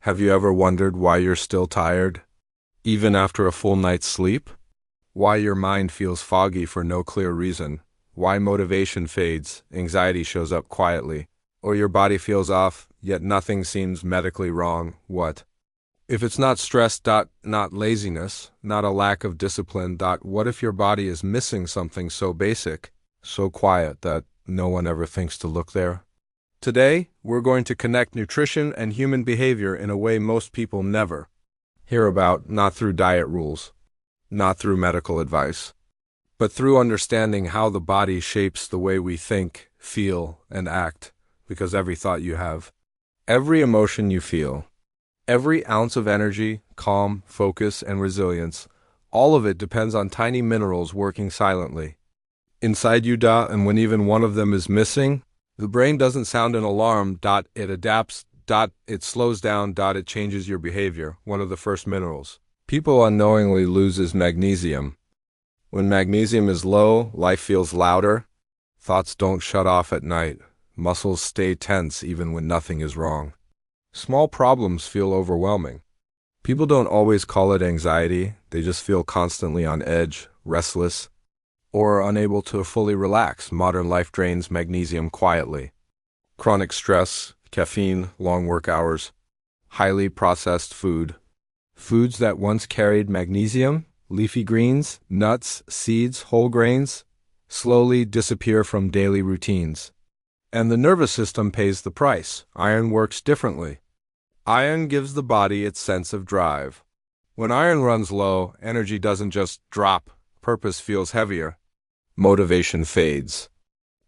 Have you ever wondered why you're still tired, even after a full night's sleep? Why your mind feels foggy for no clear reason? Why motivation fades, anxiety shows up quietly, or your body feels off, yet nothing seems medically wrong? What? If it's not stress, not laziness, not a lack of discipline, what if your body is missing something so basic, so quiet that no one ever thinks to look there? Today, we're going to connect nutrition and human behavior in a way most people never hear about, not through diet rules, not through medical advice, but through understanding how the body shapes the way we think, feel, and act, because every thought you have, every emotion you feel, every ounce of energy, calm, focus, and resilience, all of it depends on tiny minerals working silently inside you, and when even one of them is missing, the brain doesn't sound an alarm, it adapts, it slows down, it changes your behavior. One of the first minerals people unknowingly lose is magnesium. When magnesium is low, life feels louder, thoughts don't shut off at night, muscles stay tense even when nothing is wrong. Small problems feel overwhelming. People don't always call it anxiety, they just feel constantly on edge, restless, or unable to fully relax. Modern life drains magnesium quietly. Chronic stress, caffeine, long work hours, highly processed food. Foods that once carried magnesium, leafy greens, nuts, seeds, whole grains, slowly disappear from daily routines. And the nervous system pays the price. Iron works differently. Iron gives the body its sense of drive. When iron runs low, energy doesn't just drop, purpose feels heavier. Motivation fades.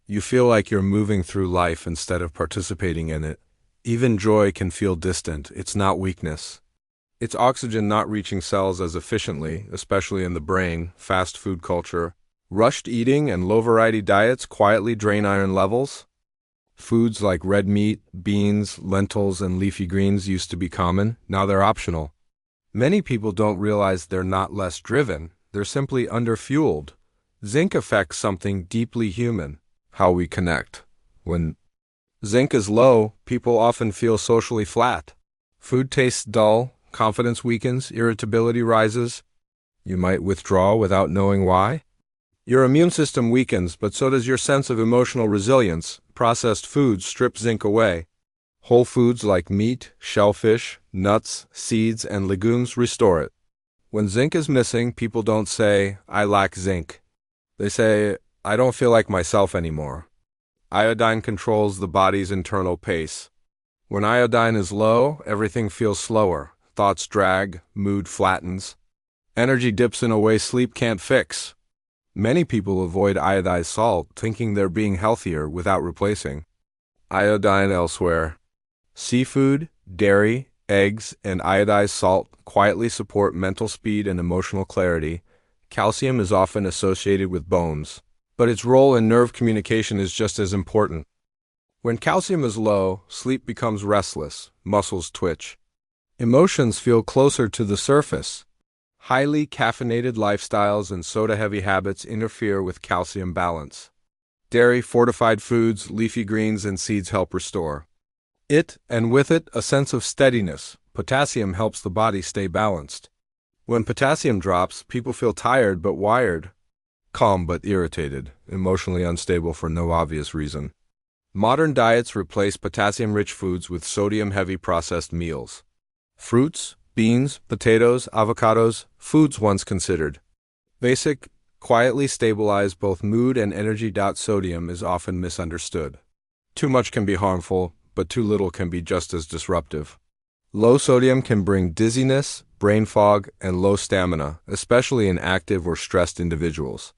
You feel like you're moving through life instead of participating in it. Even joy can feel distant. It's not weakness. It's oxygen not reaching cells as efficiently, especially in the brain. Fast food culture, rushed eating, and low-variety diets quietly drain iron levels. Foods like red meat, beans, lentils, and leafy greens used to be common. Now they're optional. Many people don't realize they're not less driven. They're simply underfueled. Zinc affects something deeply human, how we connect. When zinc is low, people often feel socially flat. Food tastes dull, confidence weakens, irritability rises. You might withdraw without knowing why. Your immune system weakens, but so does your sense of emotional resilience. Processed foods strip zinc away. Whole foods like meat, shellfish, nuts, seeds, and legumes restore it. When zinc is missing, people don't say, "I lack zinc." They say, "I don't feel like myself anymore." Iodine controls the body's internal pace. When iodine is low, everything feels slower. Thoughts drag, mood flattens. Energy dips in a way sleep can't fix. Many people avoid iodized salt, thinking they're being healthier without replacing iodine elsewhere. Seafood, dairy, eggs, and iodized salt quietly support mental speed and emotional clarity. Calcium is often associated with bones, but its role in nerve communication is just as important. When calcium is low, sleep becomes restless, muscles twitch. Emotions feel closer to the surface. Highly caffeinated lifestyles and soda-heavy habits interfere with calcium balance. Dairy, fortified foods, leafy greens, and seeds help restore it, and with it, a sense of steadiness. Potassium helps the body stay balanced. When potassium drops, people feel tired but wired, calm but irritated, emotionally unstable for no obvious reason. Modern diets replace potassium-rich foods with sodium-heavy processed meals. Fruits, beans, potatoes, avocados, foods once considered basic, quietly stabilize both mood and energy. Sodium is often misunderstood. Too much can be harmful, but too little can be just as disruptive. Low sodium can bring dizziness, brain fog, and low stamina, especially in active or stressed individuals.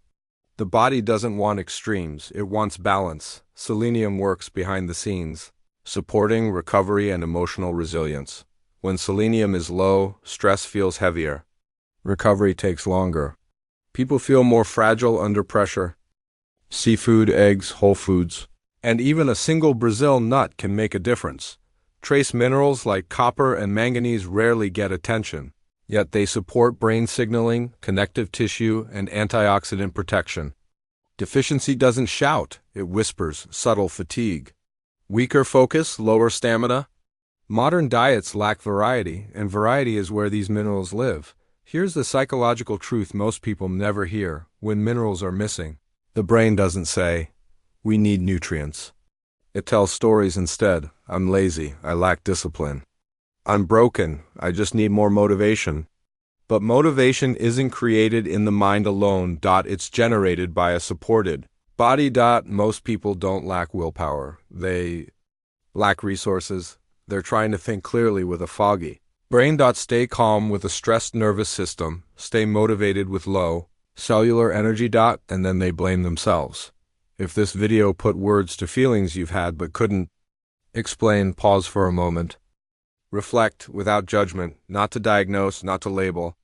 The body doesn't want extremes, it wants balance. Selenium works behind the scenes, supporting recovery and emotional resilience. When selenium is low, stress feels heavier. Recovery takes longer. People feel more fragile under pressure. Seafood, eggs, whole foods, and even a single Brazil nut can make a difference. Trace minerals like copper and manganese rarely get attention, yet they support brain signaling, connective tissue, and antioxidant protection. Deficiency doesn't shout, it whispers, subtle fatigue. Weaker focus, lower stamina. Modern diets lack variety, and variety is where these minerals live. Here's the psychological truth most people never hear when minerals are missing. The brain doesn't say, "We need nutrients." It tells stories instead. "I'm lazy, I lack discipline. I'm broken, I just need more motivation." But motivation isn't created in the mind alone. It's generated by a supported body. Most people don't lack willpower. They lack resources. They're trying to think clearly with a foggy brain. Stay calm with a stressed nervous system. Stay motivated with low cellular energy. And then they blame themselves. If this video put words to feelings you've had but couldn't explain, pause for a moment. Reflect without judgment, not to diagnose, not to label,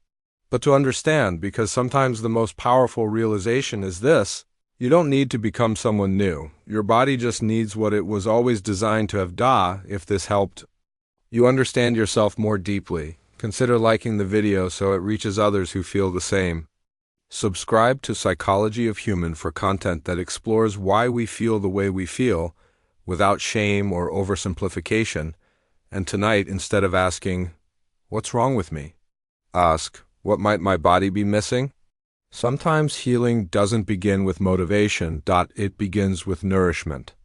but to understand, because sometimes the most powerful realization is this: you don't need to become someone new. Your body just needs what it was always designed to have. If this helped you understand yourself more deeply, consider liking the video so it reaches others who feel the same. Subscribe to Psychology of Human for content that explores why we feel the way we feel, without shame or oversimplification. And tonight, instead of asking, "What's wrong with me?" ask, "What might my body be missing?" Sometimes healing doesn't begin with motivation. It begins with nourishment.